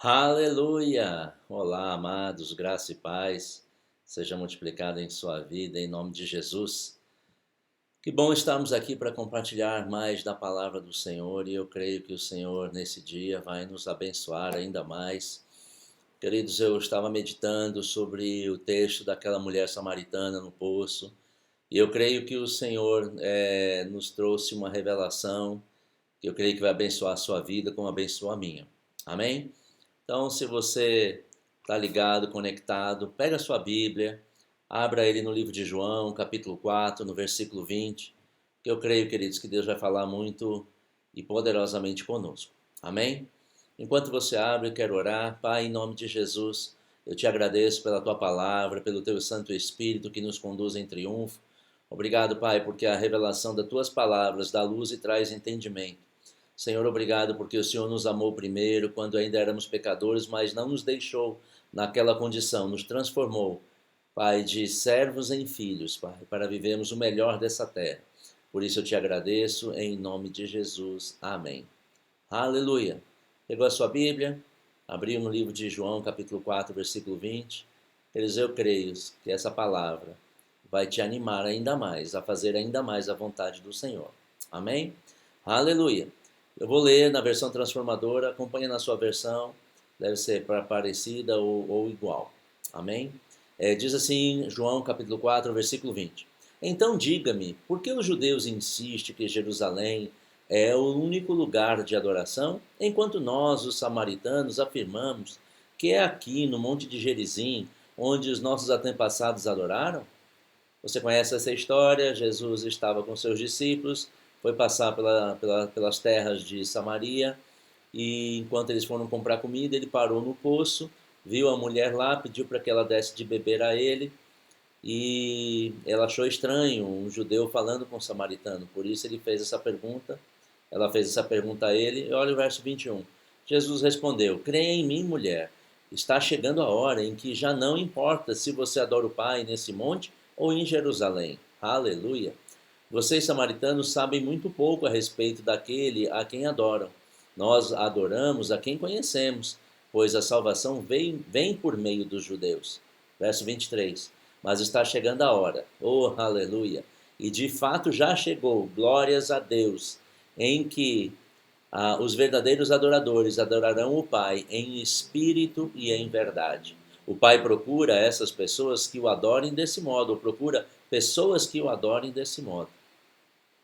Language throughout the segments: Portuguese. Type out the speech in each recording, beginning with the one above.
Aleluia! Olá, amados, graça e paz seja multiplicada em sua vida, em nome de Jesus. Que bom estarmos aqui para compartilhar mais da palavra do Senhor e eu creio que o Senhor nesse dia vai nos abençoar ainda mais. Queridos, eu estava meditando sobre o texto daquela mulher samaritana no poço e eu creio que o Senhor nos trouxe uma revelação que eu creio que vai abençoar a sua vida como abençoa a minha. Amém? Então, se você está ligado, conectado, pega a sua Bíblia, abra ele no livro de João, capítulo 4, no versículo 20, que eu creio, queridos, que Deus vai falar muito e poderosamente conosco. Amém? Enquanto você abre, eu quero orar. Pai, em nome de Jesus, eu te agradeço pela tua palavra, pelo teu Santo Espírito que nos conduz em triunfo. Obrigado, Pai, porque a revelação das tuas palavras dá luz e traz entendimento. Senhor, obrigado porque o Senhor nos amou primeiro, quando ainda éramos pecadores, mas não nos deixou naquela condição, nos transformou, Pai, de servos em filhos, Pai, para vivermos o melhor dessa terra. Por isso eu te agradeço, em nome de Jesus. Amém. Aleluia. Pegou a sua Bíblia? Abriu no livro de João, capítulo 4, versículo 20. Queridos, eu creio que essa palavra vai te animar ainda mais, a fazer ainda mais a vontade do Senhor. Amém? Aleluia. Eu vou ler na versão transformadora, acompanha na sua versão, deve ser parecida ou igual. Amém? Diz assim, João capítulo 4, versículo 20. Então diga-me, por que os judeus insistem que Jerusalém é o único lugar de adoração, enquanto nós, os samaritanos, afirmamos que é aqui no Monte de Gerizim, onde os nossos antepassados adoraram? Você conhece essa história, Jesus estava com seus discípulos, foi passar pelas terras de Samaria, e enquanto eles foram comprar comida, ele parou no poço, viu a mulher lá, pediu para que ela desse de beber a ele, e ela achou estranho um judeu falando com um samaritano, por isso ele fez essa pergunta, ela fez essa pergunta a ele, e olha o verso 21. Jesus respondeu, creia em mim, mulher, está chegando a hora em que já não importa se você adora o Pai nesse monte ou em Jerusalém. Aleluia! Vocês, samaritanos, sabem muito pouco a respeito daquele a quem adoram. Nós adoramos a quem conhecemos, pois a salvação vem por meio dos judeus. Verso 23. Mas está chegando a hora, oh aleluia, e de fato já chegou, glórias a Deus, em que os verdadeiros adoradores adorarão o Pai em espírito e em verdade. O Pai procura essas pessoas que o adorem desse modo, ou procura pessoas que o adorem desse modo.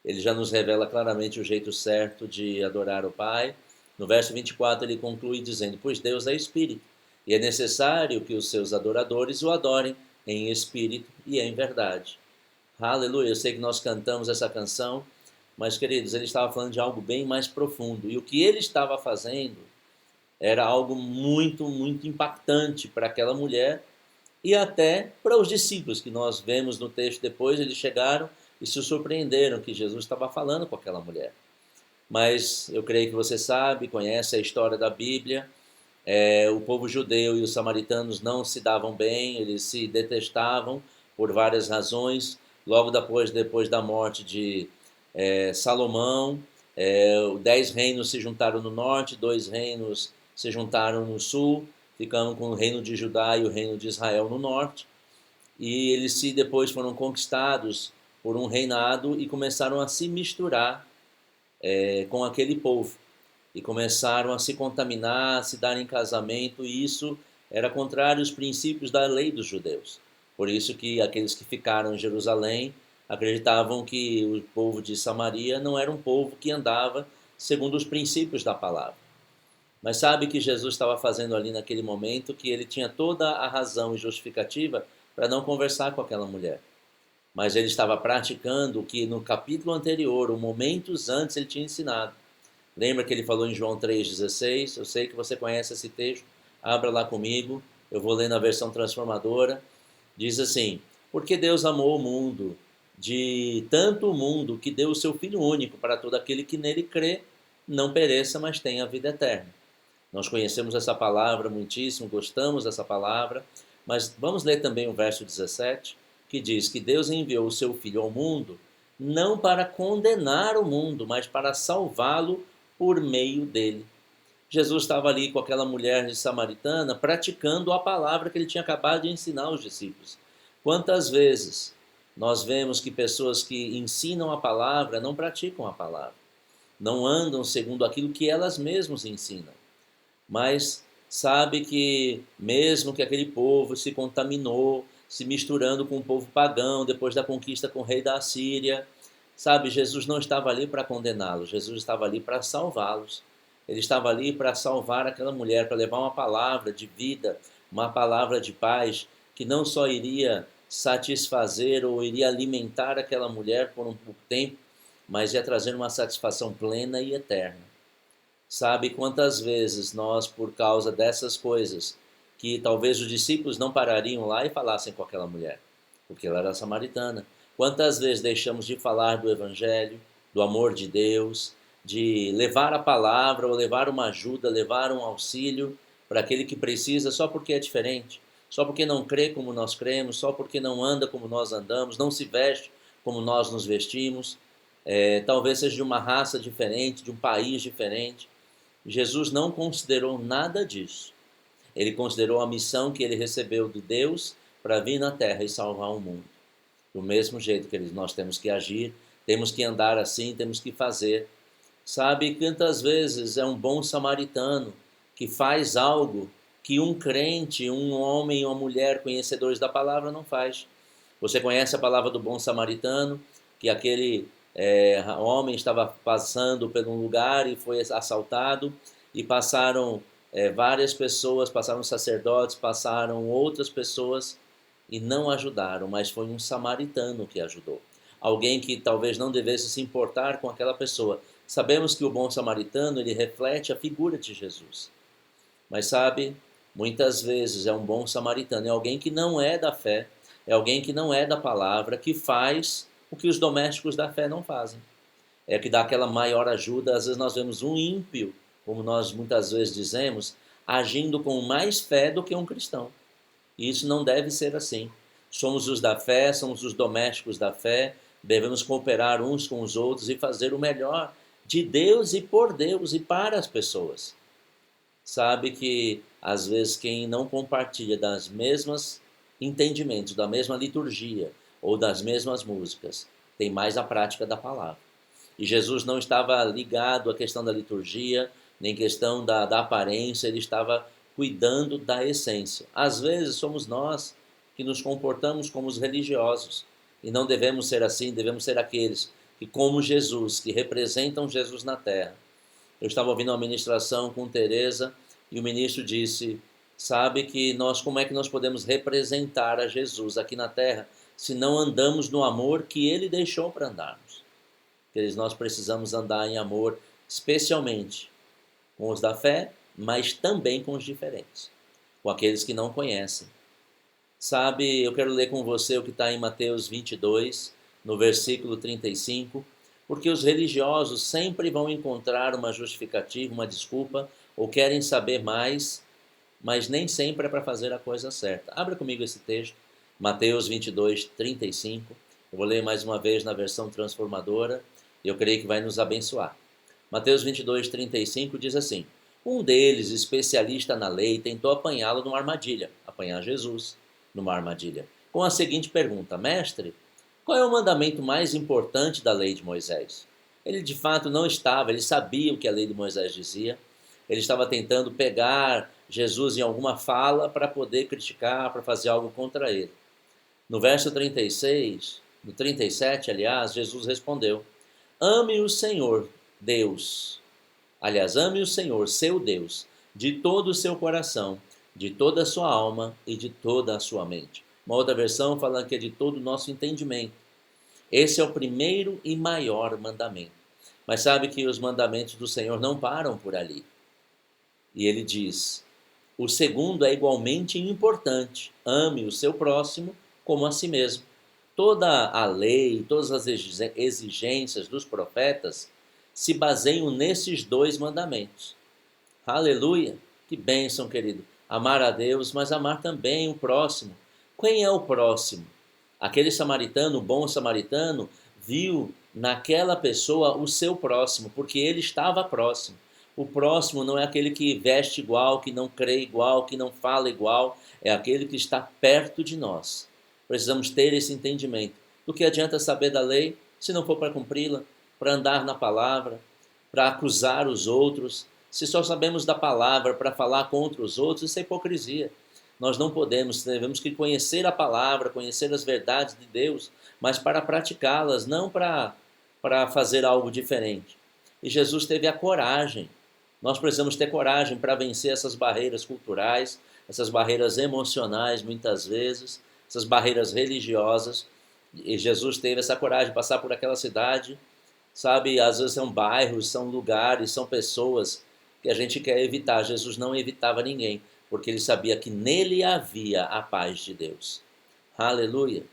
Ele já nos revela claramente o jeito certo de adorar o Pai. No verso 24 ele conclui dizendo, pois Deus é espírito, e é necessário que os seus adoradores o adorem em espírito e em verdade. Aleluia, eu sei que nós cantamos essa canção, mas queridos, ele estava falando de algo bem mais profundo, e o que ele estava fazendo era algo muito, muito impactante para aquela mulher, e até para os discípulos, que nós vemos no texto depois, eles chegaram e se surpreenderam que Jesus estava falando com aquela mulher. Mas eu creio que você sabe, conhece a história da Bíblia, o povo judeu e os samaritanos não se davam bem, eles se detestavam por várias razões. Logo depois da morte de Salomão, 10 reinos se juntaram no norte, 2 reinos se juntaram no sul, ficando com o reino de Judá e o reino de Israel no norte. E eles depois foram conquistados por um reinado e começaram a se misturar com aquele povo. E começaram a se contaminar, a se dar em casamento, e isso era contrário aos princípios da lei dos judeus. Por isso que aqueles que ficaram em Jerusalém acreditavam que o povo de Samaria não era um povo que andava segundo os princípios da palavra. Mas sabe que Jesus estava fazendo ali naquele momento, que ele tinha toda a razão e justificativa para não conversar com aquela mulher. Mas ele estava praticando o que no capítulo anterior, ou momentos antes, ele tinha ensinado. Lembra que ele falou em João 3,16? Eu sei que você conhece esse texto, abra lá comigo, eu vou ler na versão transformadora. Diz assim, porque Deus amou o mundo, de tanto o mundo, que deu o seu Filho único, para todo aquele que nele crê, não pereça, mas tenha a vida eterna. Nós conhecemos essa palavra muitíssimo, gostamos dessa palavra, mas vamos ler também o verso 17, que diz que Deus enviou o seu Filho ao mundo, não para condenar o mundo, mas para salvá-lo por meio dele. Jesus estava ali com aquela mulher samaritana praticando a palavra que ele tinha acabado de ensinar aos discípulos. Quantas vezes nós vemos que pessoas que ensinam a palavra não praticam a palavra, não andam segundo aquilo que elas mesmas ensinam, mas sabe que mesmo que aquele povo se contaminou, se misturando com o povo pagão depois da conquista com o rei da Assíria, sabe, Jesus não estava ali para condená-los, Jesus estava ali para salvá-los. Ele estava ali para salvar aquela mulher, para levar uma palavra de vida, uma palavra de paz, que não só iria satisfazer ou iria alimentar aquela mulher por um pouco tempo, mas ia trazer uma satisfação plena e eterna. Sabe quantas vezes nós, por causa dessas coisas, que talvez os discípulos não parariam lá e falassem com aquela mulher, porque ela era samaritana. Quantas vezes deixamos de falar do Evangelho, do amor de Deus, de levar a palavra ou levar uma ajuda, levar um auxílio para aquele que precisa só porque é diferente, só porque não crê como nós cremos, só porque não anda como nós andamos, não se veste como nós nos vestimos, talvez seja de uma raça diferente, de um país diferente. Jesus não considerou nada disso. Ele considerou a missão que ele recebeu de Deus para vir na terra e salvar o mundo. Do mesmo jeito que nós temos que agir, temos que andar assim, temos que fazer. Sabe quantas vezes é um bom samaritano que faz algo que um crente, um homem ou uma mulher conhecedores da palavra não faz. Você conhece a palavra do bom samaritano, que aquele homem estava passando por um lugar e foi assaltado, e passaram várias pessoas, passaram sacerdotes, passaram outras pessoas e não ajudaram, mas foi um samaritano que ajudou. Alguém que talvez não devesse se importar com aquela pessoa. Sabemos que o bom samaritano, ele reflete a figura de Jesus. Mas sabe, muitas vezes é um bom samaritano, é alguém que não é da fé, é alguém que não é da palavra, que faz o que os domésticos da fé não fazem. É que dá aquela maior ajuda. Às vezes nós vemos um ímpio, como nós muitas vezes dizemos, agindo com mais fé do que um cristão. E isso não deve ser assim. Somos os da fé, somos os domésticos da fé, devemos cooperar uns com os outros e fazer o melhor de Deus e por Deus e para as pessoas. Sabe que às vezes quem não compartilha das mesmas entendimentos, da mesma liturgia ou das mesmas músicas, tem mais a prática da palavra. E Jesus não estava ligado à questão da liturgia, nem questão da aparência, ele estava cuidando da essência. Às vezes somos nós que nos comportamos como os religiosos, e não devemos ser assim, devemos ser aqueles que, como Jesus, que representam Jesus na terra. Eu estava ouvindo uma ministração com Teresa e o ministro disse, sabe que nós, como é que nós podemos representar a Jesus aqui na terra se não andamos no amor que ele deixou para andarmos? Nós precisamos andar em amor, especialmente com os da fé, mas também com os diferentes, com aqueles que não conhecem. Sabe, eu quero ler com você o que está em Mateus 22, no versículo 35, porque os religiosos sempre vão encontrar uma justificativa, uma desculpa, ou querem saber mais, mas nem sempre é para fazer a coisa certa. Abra comigo esse texto, Mateus 22, 35. Eu vou ler mais uma vez na versão transformadora, e eu creio que vai nos abençoar. Mateus 22, 35 diz assim, um deles, especialista na lei, tentou apanhá-lo numa armadilha, apanhar Jesus numa armadilha, com a seguinte pergunta, mestre, qual é o mandamento mais importante da lei de Moisés? Ele de fato não estava, ele sabia o que a lei de Moisés dizia, ele estava tentando pegar Jesus em alguma fala para poder criticar, para fazer algo contra ele. No verso 36, no 37, aliás, Jesus respondeu, ame o Senhor, Deus, ame o Senhor, seu Deus, de todo o seu coração, de toda a sua alma e de toda a sua mente. Uma outra versão fala que é de todo o nosso entendimento. Esse é o primeiro e maior mandamento. Mas sabe que os mandamentos do Senhor não param por ali. E ele diz, o segundo é igualmente importante, ame o seu próximo como a si mesmo. Toda a lei, todas as exigências dos profetas se baseiam nesses dois mandamentos. Aleluia! Que bênção, querido. Amar a Deus, mas amar também o próximo. Quem é o próximo? Aquele samaritano, o bom samaritano, viu naquela pessoa o seu próximo, porque ele estava próximo. O próximo não é aquele que veste igual, que não crê igual, que não fala igual, é aquele que está perto de nós. Precisamos ter esse entendimento. Do que adianta saber da lei se não for para cumpri-la, para andar na palavra, para acusar os outros? Se só sabemos da palavra para falar contra os outros, isso é hipocrisia. Nós não podemos, devemos que conhecer a palavra, conhecer as verdades de Deus, mas para praticá-las, não para fazer algo diferente. E Jesus teve a coragem. Nós precisamos ter coragem para vencer essas barreiras culturais, essas barreiras emocionais, muitas vezes, essas barreiras religiosas. E Jesus teve essa coragem de passar por aquela cidade, sabe? Às vezes são bairros, são lugares, são pessoas que a gente quer evitar. Jesus não evitava ninguém, porque ele sabia que nele havia a paz de Deus. Aleluia!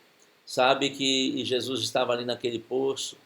Sabe que Jesus estava ali naquele poço,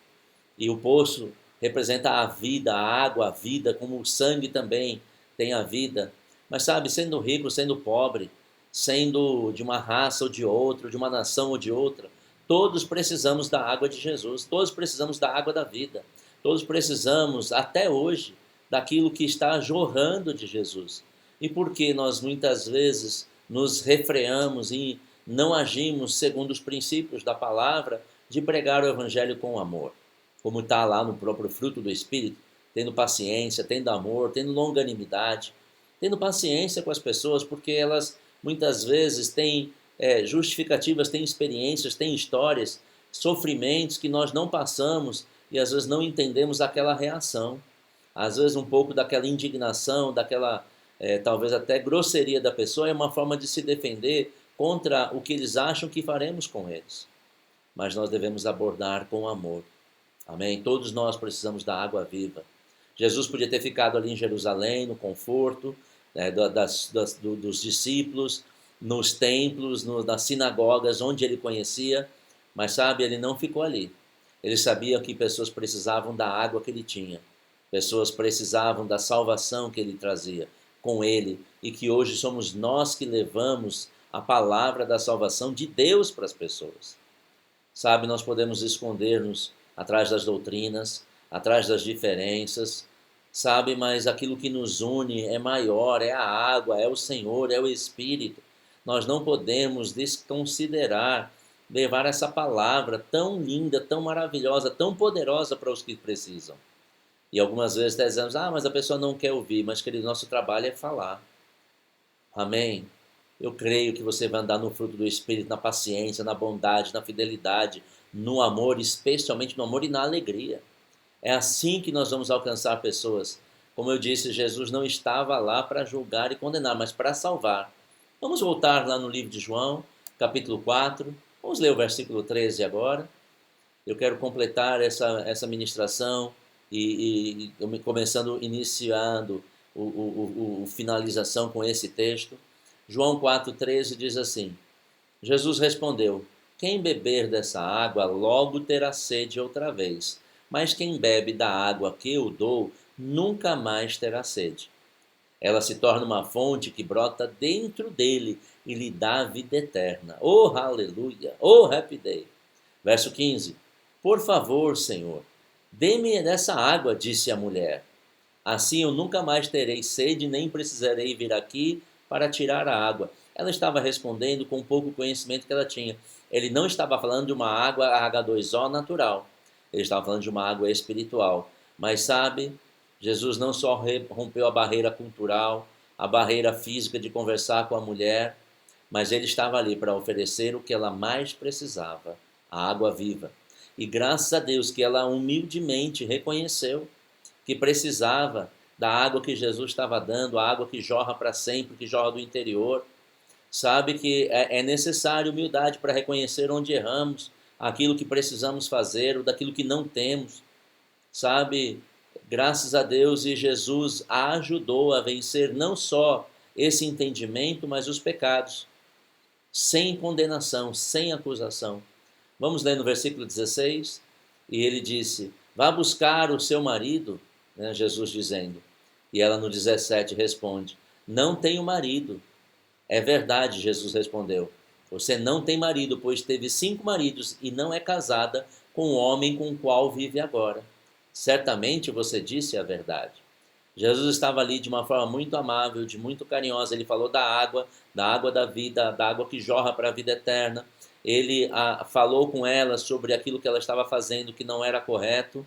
e o poço representa a vida, a água, a vida, como o sangue também tem a vida. Mas sabe, sendo rico, sendo pobre, sendo de uma raça ou de outra, de uma nação ou de outra, todos precisamos da água de Jesus, todos precisamos da água da vida, todos precisamos, até hoje, daquilo que está jorrando de Jesus. E por que nós muitas vezes nos refreamos e não agimos segundo os princípios da palavra de pregar o evangelho com amor? Como está lá no próprio fruto do Espírito, tendo paciência, tendo amor, tendo longanimidade, tendo paciência com as pessoas, porque elas muitas vezes têm justificativas, têm experiências, têm histórias, sofrimentos que nós não passamos e às vezes não entendemos aquela reação. Às vezes um pouco daquela indignação, daquela talvez até grosseria da pessoa é uma forma de se defender contra o que eles acham que faremos com eles. Mas nós devemos abordar com amor. Amém? Todos nós precisamos da água viva. Jesus podia ter ficado ali em Jerusalém, no conforto dos discípulos, nos templos, nas sinagogas, onde ele conhecia, mas sabe, ele não ficou ali. Ele sabia que pessoas precisavam da água que ele tinha, pessoas precisavam da salvação que ele trazia com ele, e que hoje somos nós que levamos a palavra da salvação de Deus para as pessoas. Sabe, nós podemos esconder-nos atrás das doutrinas, atrás das diferenças, sabe, mas aquilo que nos une é maior, é a água, é o Senhor, é o Espírito. Nós não podemos desconsiderar, levar essa palavra tão linda, tão maravilhosa, tão poderosa para os que precisam. E algumas vezes até dizemos, mas a pessoa não quer ouvir, mas querido, nosso trabalho é falar. Amém? Eu creio que você vai andar no fruto do Espírito, na paciência, na bondade, na fidelidade, no amor, especialmente no amor e na alegria. É assim que nós vamos alcançar pessoas. Como eu disse, Jesus não estava lá para julgar e condenar, mas para salvar. Vamos voltar lá no livro de João, capítulo 4. Vamos ler o versículo 13 agora. Eu quero completar essa ministração e iniciando finalização com esse texto. João 4,13 diz assim: Jesus respondeu: quem beber dessa água logo terá sede outra vez, mas quem bebe da água que eu dou nunca mais terá sede. Ela se torna uma fonte que brota dentro dele e lhe dá vida eterna. Oh, aleluia! Oh, happy day! Verso 15: por favor, Senhor, dê-me dessa água, disse a mulher. Assim eu nunca mais terei sede, nem precisarei vir aqui para tirar a água. Ela estava respondendo com pouco conhecimento que ela tinha. Ele não estava falando de uma água H2O natural. Ele estava falando de uma água espiritual. Mas sabe, Jesus não só rompeu a barreira cultural, a barreira física de conversar com a mulher, mas ele estava ali para oferecer o que ela mais precisava, a água viva. E graças a Deus que ela humildemente reconheceu que precisava da água que Jesus estava dando, a água que jorra para sempre, que jorra do interior. Sabe que é necessário humildade para reconhecer onde erramos, aquilo que precisamos fazer, ou daquilo que não temos. Sabe, graças a Deus, e Jesus a ajudou a vencer não só esse entendimento, mas os pecados, sem condenação, sem acusação. Vamos ler no versículo 16, e ele disse: vá buscar o seu marido, né, Jesus dizendo. E ela no 17 responde: não tenho marido. É verdade, Jesus respondeu. Você não tem marido, pois teve 5 maridos e não é casada com o homem com o qual vive agora. Certamente você disse a verdade. Jesus estava ali de uma forma muito amável, de muito carinhosa. Ele falou da água da vida, da água que jorra para a vida eterna. Ele falou com ela sobre aquilo que ela estava fazendo que não era correto,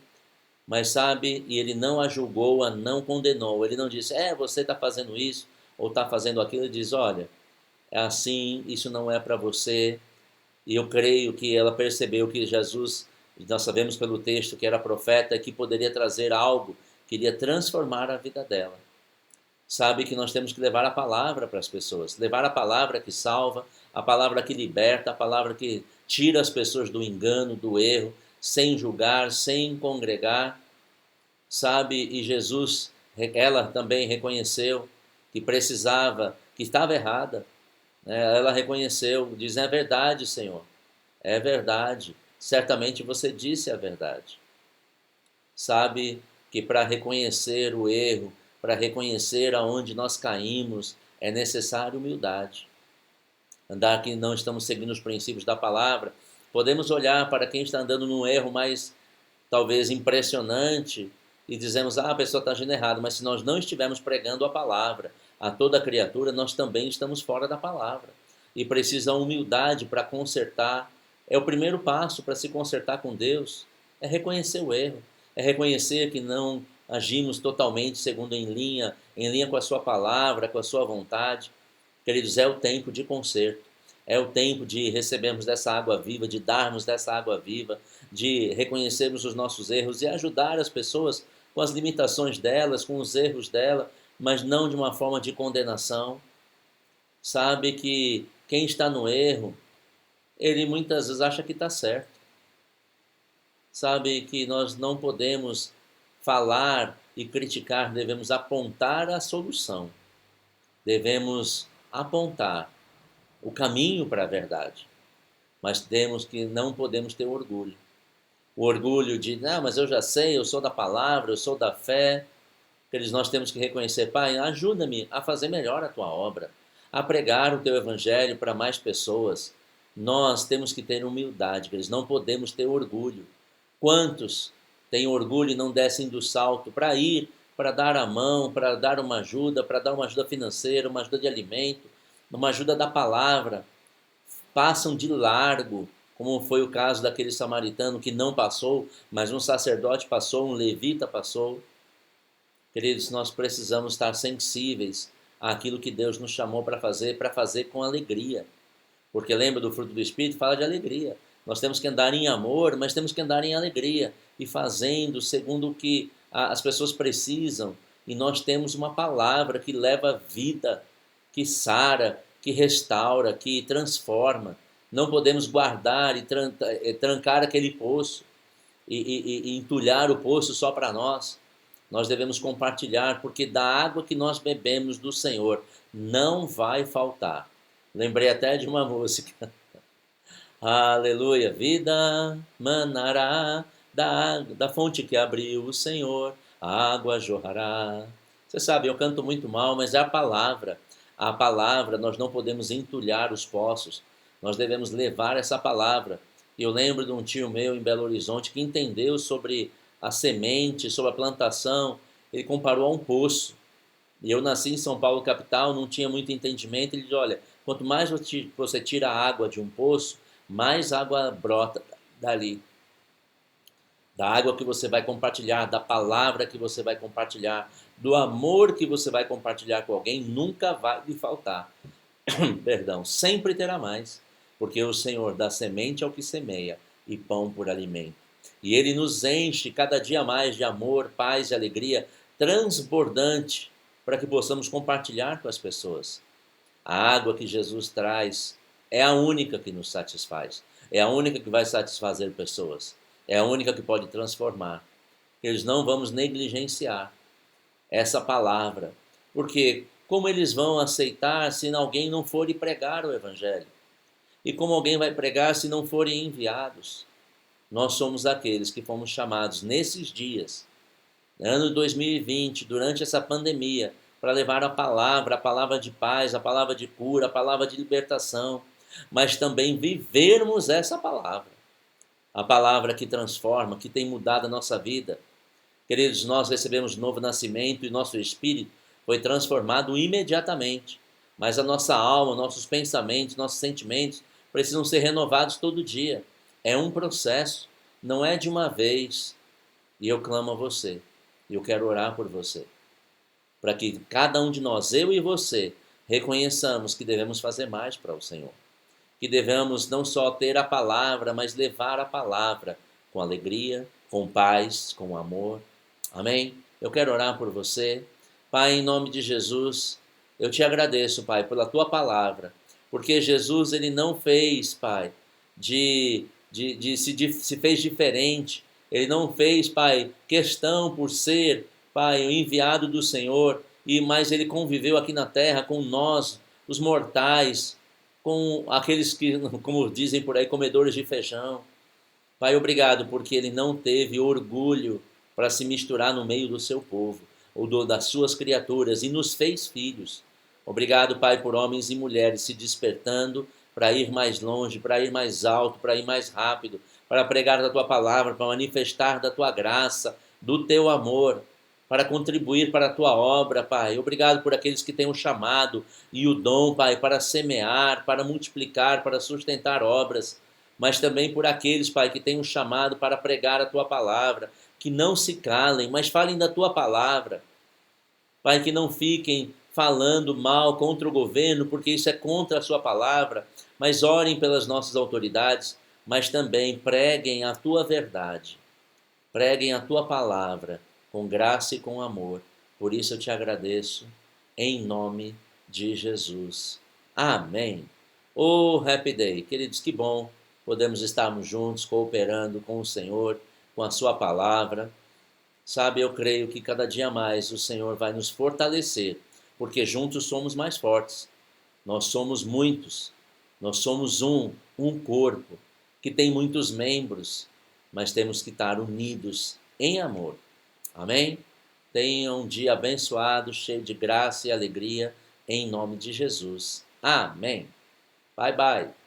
mas sabe, e ele não a julgou, a não condenou. Ele não disse, você está fazendo isso ou está fazendo aquilo. Ele diz, olha, é assim, isso não é para você. E eu creio que ela percebeu que Jesus, nós sabemos pelo texto que era profeta, que poderia trazer algo que iria transformar a vida dela. Sabe que nós temos que levar a palavra para as pessoas, levar a palavra que salva, a palavra que liberta, a palavra que tira as pessoas do engano, do erro, sem julgar, sem congregar, sabe? E Jesus, ela também reconheceu que precisava, que estava errada, né? Ela reconheceu, diz, é verdade, Senhor, é verdade, certamente você disse a verdade. Sabe que para reconhecer o erro, para reconhecer aonde nós caímos, é necessário humildade. Andar que não estamos seguindo os princípios da palavra, podemos olhar para quem está andando num erro mais, talvez, impressionante, e dizemos, a pessoa está agindo errado, mas se nós não estivermos pregando a palavra a toda criatura, nós também estamos fora da palavra. E precisa humildade para consertar. É o primeiro passo para se consertar com Deus, é reconhecer o erro, é reconhecer que não agimos totalmente segundo em linha com a sua palavra, com a sua vontade. Queridos, é o tempo de conserto, é o tempo de recebermos dessa água viva, de darmos dessa água viva, de reconhecermos os nossos erros e ajudar as pessoas com as limitações delas, com os erros dela, mas não de uma forma de condenação. Sabe que quem está no erro, ele muitas vezes acha que está certo. Sabe que nós não podemos falar e criticar, devemos apontar a solução. Devemos apontar o caminho para a verdade. Mas temos que não podemos ter orgulho. O orgulho de, não, mas eu já sei, eu sou da palavra, eu sou da fé. Nós temos que reconhecer, Pai, ajuda-me a fazer melhor a tua obra, a pregar o teu evangelho para mais pessoas. Nós temos que ter humildade, não podemos ter orgulho. Quantos têm orgulho e não descem do salto para ir, para dar a mão, para dar uma ajuda financeira, uma ajuda de alimento, uma ajuda da palavra, passam de largo, como foi o caso daquele samaritano que não passou, mas um sacerdote passou, um levita passou. Queridos, nós precisamos estar sensíveis àquilo que Deus nos chamou para fazer com alegria. Porque lembra do fruto do Espírito? Fala de alegria. Nós temos que andar em amor, mas temos que andar em alegria. E fazendo segundo o que as pessoas precisam. E nós temos uma palavra que leva vida, que sara, que restaura, que transforma. Não podemos guardar e trancar aquele poço e entulhar o poço só para nós. Nós devemos compartilhar, porque da água que nós bebemos do Senhor não vai faltar. Lembrei até de uma música. Aleluia, vida manará da fonte que abriu o Senhor, a água jorrará. Você sabe, eu canto muito mal, mas é a palavra. A palavra, nós não podemos entulhar os poços. Nós devemos levar essa palavra. Eu lembro de um tio meu em Belo Horizonte que entendeu sobre a semente, sobre a plantação. Ele comparou a um poço. E eu nasci em São Paulo, capital, não tinha muito entendimento. Ele diz, olha, quanto mais você tira a água de um poço, mais água brota dali. Da água que você vai compartilhar, da palavra que você vai compartilhar, do amor que você vai compartilhar com alguém, nunca vai lhe faltar. Perdão, sempre terá mais, porque o Senhor dá semente ao que semeia e pão por alimento. E Ele nos enche cada dia mais de amor, paz e alegria transbordante para que possamos compartilhar com as pessoas. A água que Jesus traz é a única que nos satisfaz, é a única que vai satisfazer pessoas, é a única que pode transformar. Eles não vamos negligenciar essa palavra, porque como eles vão aceitar se alguém não for e pregar o Evangelho? E como alguém vai pregar se não forem enviados? Nós somos aqueles que fomos chamados nesses dias, ano 2020, durante essa pandemia, para levar a palavra de paz, a palavra de cura, a palavra de libertação, mas também vivermos essa palavra. A palavra que transforma, que tem mudado a nossa vida. Queridos, nós recebemos novo nascimento e nosso espírito foi transformado imediatamente. Mas a nossa alma, nossos pensamentos, nossos sentimentos precisam ser renovados todo dia. É um processo, não é de uma vez. E eu clamo a você, e eu quero orar por você, para que cada um de nós, eu e você, reconheçamos que devemos fazer mais para o Senhor. Que devemos não só ter a palavra, mas levar a palavra com alegria, com paz, com amor. Amém? Eu quero orar por você. Pai, em nome de Jesus, eu te agradeço, Pai, pela tua palavra, porque Jesus, ele não fez, Pai, se fez diferente. Ele não fez, Pai, questão por ser, Pai, o enviado do Senhor, mas ele conviveu aqui na terra com nós, os mortais, com aqueles que, como dizem por aí, comedores de feijão. Pai, obrigado, porque ele não teve orgulho para se misturar no meio do seu povo, ou das suas criaturas, e nos fez filhos. Obrigado, Pai, por homens e mulheres se despertando para ir mais longe, para ir mais alto, para ir mais rápido, para pregar da tua palavra, para manifestar da tua graça, do teu amor, para contribuir para a tua obra, Pai. Obrigado por aqueles que têm o chamado e o dom, Pai, para semear, para multiplicar, para sustentar obras, mas também por aqueles, Pai, que têm um chamado para pregar a tua palavra, que não se calem, mas falem da tua palavra. Pai, que não fiquem falando mal contra o governo, porque isso é contra a sua palavra, mas orem pelas nossas autoridades, mas também preguem a tua verdade, preguem a tua palavra com graça e com amor. Por isso eu te agradeço, em nome de Jesus. Amém. Oh, Happy Day, queridos, que bom podemos estarmos juntos, cooperando com o Senhor, com a sua palavra. Sabe, eu creio que cada dia mais o Senhor vai nos fortalecer, porque juntos somos mais fortes. Nós somos muitos, nós somos um corpo, que tem muitos membros, mas temos que estar unidos em amor. Amém? Tenha um dia abençoado, cheio de graça e alegria, em nome de Jesus. Amém. Bye, bye.